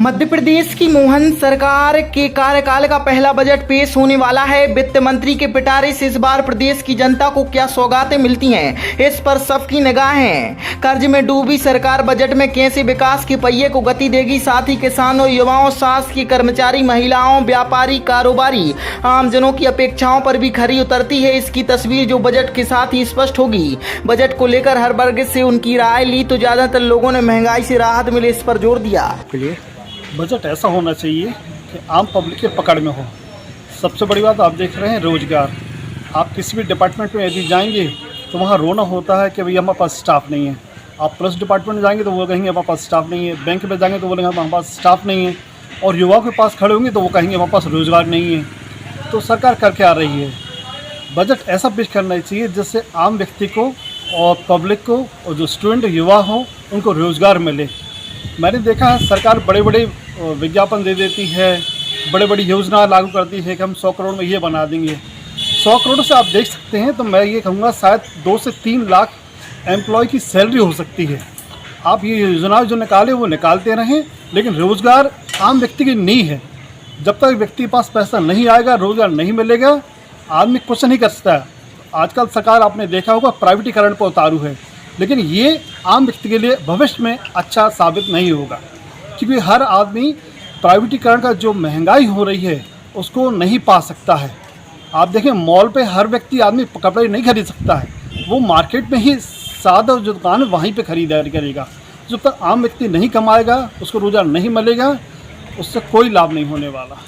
मध्य प्रदेश की मोहन सरकार के कार्यकाल का पहला बजट पेश होने वाला है। वित्त मंत्री के पिटारे से इस बार प्रदेश की जनता को क्या सौगातें मिलती हैं, इस पर सबकी निगाहें। कर्ज में डूबी सरकार बजट में कैसे विकास के पहिए को गति देगी, साथ ही किसानों, युवाओं, शासकीय कर्मचारी, महिलाओं, व्यापारी, कारोबारी, आमजनों की अपेक्षाओं पर भी खरी उतरती है। इसकी तस्वीर जो बजट के साथ ही स्पष्ट होगी। बजट को लेकर हर वर्ग से उनकी राय ली तो ज्यादातर लोगों ने महंगाई से राहत मिले इस पर जोर दिया। बजट ऐसा होना चाहिए कि आम पब्लिक के पकड़ में हो। सबसे बड़ी बात आप देख रहे हैं रोज़गार। आप किसी भी डिपार्टमेंट में यदि जाएंगे तो वहाँ रोना होता है कि भैया हमारे पास स्टाफ नहीं है। आप पुलिस डिपार्टमेंट में जाएंगे तो वो कहेंगे हमारे पास स्टाफ नहीं है। बैंक में जाएंगे तो बोलेंगे हमारे पास स्टाफ नहीं है। और युवाओं के पास खड़े होंगे तो वो कहेंगे हमारे पास रोज़गार नहीं है। तो सरकार करके आ रही है, बजट ऐसा पेश करना चाहिए जिससे आम व्यक्ति को और पब्लिक को और जो स्टूडेंट युवा हों उनको रोज़गार मिले। मैंने देखा है सरकार बड़े बड़े विज्ञापन दे देती है, बड़े बड़ी योजना लागू करती है कि हम 100 करोड़ में ये बना देंगे। 100 करोड़ से आप देख सकते हैं तो मैं ये कहूँगा शायद 2 से 3 लाख एम्प्लॉय की सैलरी हो सकती है। आप ये योजना जो निकाले वो निकालते रहें, लेकिन रोज़गार आम व्यक्ति की नींव है। जब तक व्यक्ति के पास पैसा नहीं आएगा, रोज़गार नहीं मिलेगा, आदमी कुछ नहीं कर सकता। आजकल सरकार आपने देखा होगा प्राइवेटीकरण पर उतारू है, लेकिन ये आम व्यक्ति के लिए भविष्य में अच्छा साबित नहीं होगा, क्योंकि हर आदमी प्राइवेटीकरण का जो महंगाई हो रही है उसको नहीं पा सकता है। आप देखें मॉल पे हर व्यक्ति आदमी कपड़े नहीं खरीद सकता है, वो मार्केट में ही सादा जो दुकान है वहीं पे खरीदारी करेगा। जब तक आम व्यक्ति नहीं कमाएगा, उसको रोज़गार नहीं मिलेगा, उससे कोई लाभ नहीं होने वाला।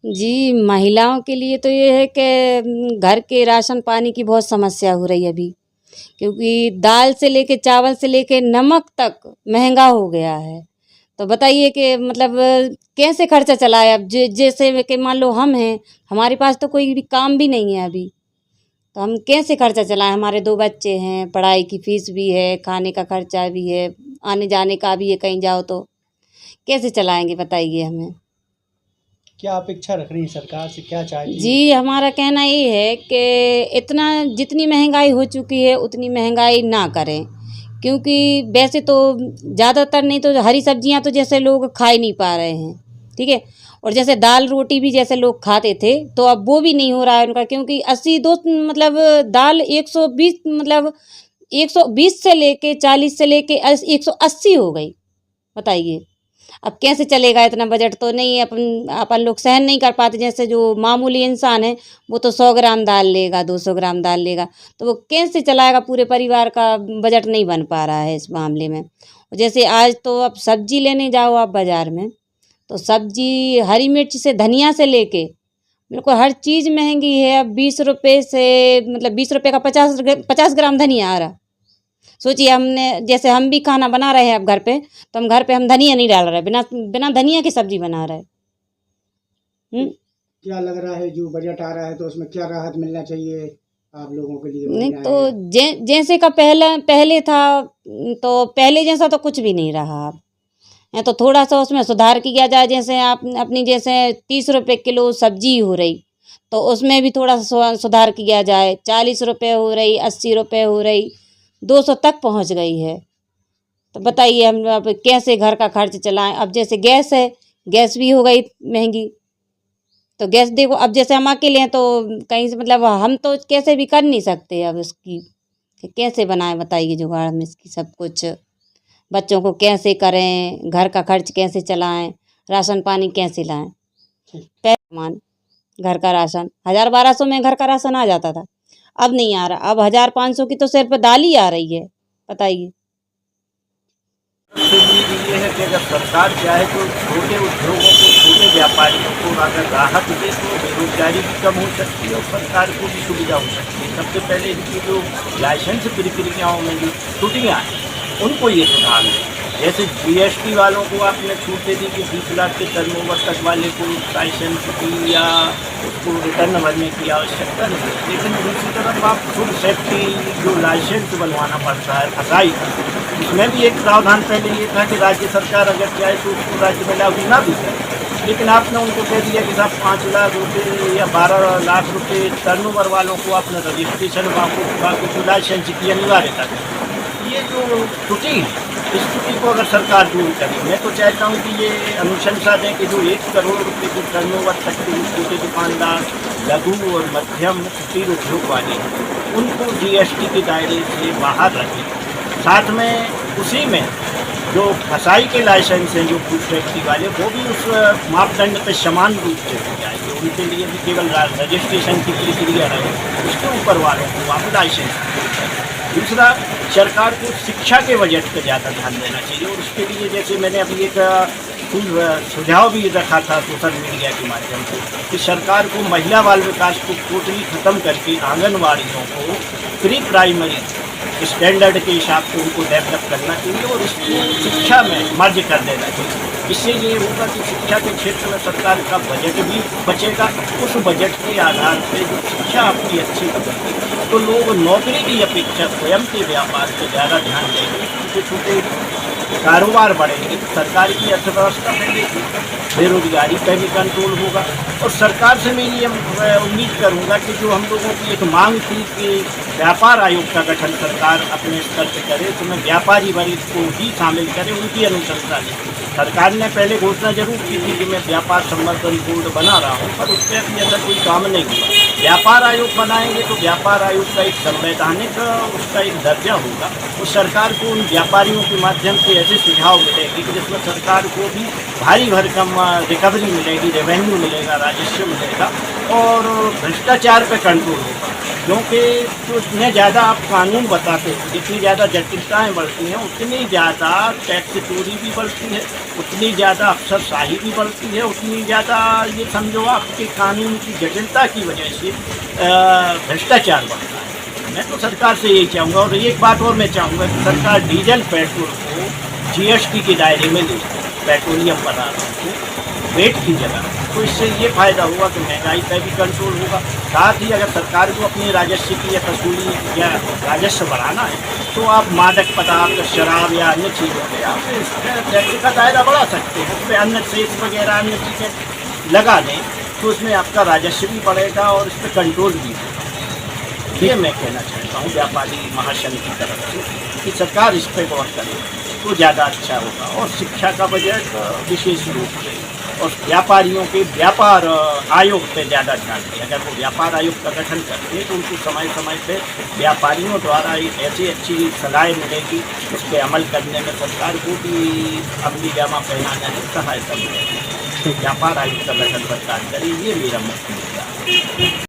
जी, महिलाओं के लिए तो ये है कि घर के राशन पानी की बहुत समस्या हो रही है अभी, क्योंकि दाल से लेके चावल से लेके नमक तक महंगा हो गया है। तो बताइए कि मतलब कैसे खर्चा चलाए। अब जैसे कि मान लो हम हैं, हमारे पास तो कोई भी काम भी नहीं है अभी, तो हम कैसे खर्चा चलाएं। हमारे 2 बच्चे हैं, पढ़ाई की फीस भी है, खाने का खर्चा भी है, आने जाने का भी है, कहीं जाओ तो कैसे चलाएंगे बताइए हमें। क्या अपेक्षा रख रही है सरकार से, क्या चाहिए? जी, हमारा कहना ये है कि इतना जितनी महंगाई हो चुकी है उतनी महंगाई ना करें, क्योंकि वैसे तो ज़्यादातर नहीं तो हरी सब्जियां तो जैसे लोग खा ही नहीं पा रहे हैं, ठीक है। और जैसे दाल रोटी भी जैसे लोग खाते थे तो अब वो भी नहीं हो रहा है उनका, क्योंकि 82 मतलब दाल 120 मतलब 120 से लेके 40 से लेके 180 हो गई। बताइए अब कैसे चलेगा। इतना बजट तो नहीं है, अपन लोग सहन नहीं कर पाते। जैसे जो मामूली इंसान है वो तो 100 ग्राम दाल लेगा, 200 ग्राम दाल लेगा, तो वो कैसे चलाएगा। पूरे परिवार का बजट नहीं बन पा रहा है इस मामले में। जैसे आज तो अब सब्जी लेने जाओ आप बाज़ार में, तो सब्जी हरी मिर्च से धनिया से लेके बिल्कुल हर चीज़ महंगी है। अब 20 रुपये से मतलब 20 रुपये का 50 ग्राम धनिया आ रहा। सोचिए, हमने जैसे हम भी खाना बना रहे हैं अब घर पे, तो हम घर पे हम धनिया नहीं डाल रहे, बिना धनिया की सब्जी बना रहे। क्या लग रहा है जो बजट आ रहा है तो उसमें क्या राहत मिलना चाहिए आप लोगों के लिए? नहीं तो जैसे का पहले था, तो पहले जैसा तो कुछ भी नहीं रहा। अब तो थोड़ा सा उसमें सुधार किया जाए। जैसे आप अपनी जैसे 30 रुपये किलो सब्जी हो रही, तो उसमें भी थोड़ा सा सुधार किया जाए। 40 रुपये हो रही, 80 रुपये हो रही, 200 तक पहुंच गई है। तो बताइए हम अब कैसे घर का खर्च चलाएं। अब जैसे गैस है, गैस भी हो गई महंगी। तो गैस देखो, अब जैसे हम अकेले हैं तो कहीं से मतलब हम तो कैसे भी कर नहीं सकते। अब इसकी कैसे बनाएं बताइए जुगाड़ में इसकी सब कुछ। बच्चों को कैसे करें, घर का खर्च कैसे चलाएं, राशन पानी कैसे लाएं। सामान घर का राशन 1000-1200 में घर का राशन आ जाता था, अब नहीं आ रहा। अब 1500 की तो सिर्फ दाल ही आ रही है। बताइए। ये है कि अगर सरकार चाहे तो छोटे उद्योगों को, छोटे व्यापारियों को अगर राहत दे तो बेरोजगारी भी कम हो सकती है और सरकार को भी सुविधा हो सकती है। सबसे पहले इनकी जो लाइसेंस प्रक्रियाओं में जो त्रुटियाँ हैं उनको ये सुधार है। जैसे GST वालों को आपने छूट दे दी कि 20 लाख के टर्नओवर तक वाले को लाइसेंस की या उसको रिटर्न भरने की आवश्यकता नहीं है। लेकिन दूसरी तरफ आप फूड सेफ्टी जो लाइसेंस बनवाना पड़ता है फसाई, उसमें भी एक प्रावधान पहले ये था कि राज्य सरकार अगर चाहे तो उसको राज्य में लागू ना भी करे, लेकिन आपने उनको कह दिया कि साहब 5 लाख रुपये या 12 लाख रुपये टर्नओवर वालों को आपने रजिस्ट्रेशन बाकी जो लाइसेंस की अनिवार्यता। ये जो त्रुटि है स्थिति को अगर सरकार दूर करे, मैं तो चाहता हूँ कि ये अनुशंसा दें कि जो 1 करोड़ रुपये की टर्नओवर तक के छोटे दुकानदार, लघु और मध्यम कुटीर उद्योग वाले हैं, उनको जीएसटी के दायरे से बाहर रखें। साथ में उसी में जो फसाई के लाइसेंस हैं, जो फूड फैक्ट्री वाले, वो भी उस मापदंड पर समान रूप से हो जाएंगे। उनके लिए भी केवल रजिस्ट्रेशन की प्रक्रिया रहे, उसके ऊपर वालों को आप लाइसेंस। दूसरा, सरकार को शिक्षा के बजट पर ज़्यादा ध्यान देना चाहिए और उसके लिए जैसे मैंने अभी एक सुझाव भी रखा था सोशल मीडिया के माध्यम से कि सरकार को महिला बाल विकास को टोटली ख़त्म करके आंगनवाड़ियों को प्री प्राइमरी स्टैंडर्ड के हिसाब से उनको डेवलप करना चाहिए और इसकी शिक्षा में मर्ज कर देना चाहिए। इससे ये होगा कि शिक्षा के क्षेत्र में सरकार का बजट भी बचेगा। उस बजट के आधार पर जो शिक्षा आपकी अच्छी बनेगी तो लोग नौकरी की अपेक्षा स्वयं के व्यापार पर ज़्यादा ध्यान देंगे, छोटे छोटे कारोबार बढ़ेंगे, सरकार की अर्थव्यवस्था फैलेगी, बेरोजगारी पर भी कंट्रोल होगा। और सरकार से मैं ये उम्मीद करूँगा कि जो हम लोगों की एक मांग थी कि व्यापार आयोग का गठन सरकार अपने स्तर पर करे, तो मैं व्यापारी वर्ग को भी शामिल करें, उनकी अनुशंसा लें। सरकार ने पहले घोषणा जरूर की थी कि मैं व्यापार संवर्धन बोर्ड बना रहा हूँ, पर उससे अभी ऐसा कोई काम नहीं हुआ। व्यापार आयोग बनाएंगे तो व्यापार आयोग का एक संवैधानिक उसका एक दर्जा होगा। उस सरकार को उन व्यापारियों के माध्यम से ऐसे सुझाव मिलेंगे कि जिसमें सरकार को भी भारी भरकम रिकवरी मिलेगी, रेवेन्यू मिलेगा, राजस्व मिलेगा और भ्रष्टाचार पर कंट्रोल होगा। क्योंकि जितने ज़्यादा आप कानून बताते हैं, जितनी ज़्यादा जटिलताएँ बढ़ती हैं, उतनी ज़्यादा टैक्स चोरी भी बढ़ती है, उतनी ज़्यादा अफसरशाही भी बढ़ती है, उतनी ज़्यादा ये समझो आपके कानून की जटिलता की वजह से भ्रष्टाचार बढ़ता है। मैं तो सरकार से यही चाहूँगा। और एक बात और मैं चाहूँगा कि सरकार डीजल पेट्रोल को जीएसटी के दायरे में ले, पेट्रोलियम पदार्थों को रेट की जगह, तो इससे ये फ़ायदा होगा कि महंगाई पर भी कंट्रोल होगा। साथ ही अगर सरकार को अपने राजस्व की या वसूली या राजस्व बढ़ाना है तो आप मादक पदार्थ, शराब या अन्य चीज़ों पर आप टैक्स का दायरा बढ़ा सकते हैं, उसमें अन्य सेस वगैरह अन्य चीज़ें लगा दें तो उसमें आपका राजस्व भी बढ़ेगा और इस पर कंट्रोल भी होगा। ये मैं कहना चाहता हूँ व्यापारी महासंघ की तरफ से कि सरकार इस पर गौर करे तो ज़्यादा अच्छा होगा। और शिक्षा का बजट विशेष रूप से और व्यापारियों के व्यापार आयोग पे ज़्यादा ध्यान दें। अगर वो व्यापार आयोग का गठन करते हैं तो उनको समय समय पे व्यापारियों द्वारा एक ऐसी अच्छी सलाह मिलेगी, उस पर अमल करने में सरकार को भी अमली जामा पहनाने में सहायता मिलेगी। व्यापार आयोग का गठन सरकार करे, ये मेरा मुख्य मुद्दा है।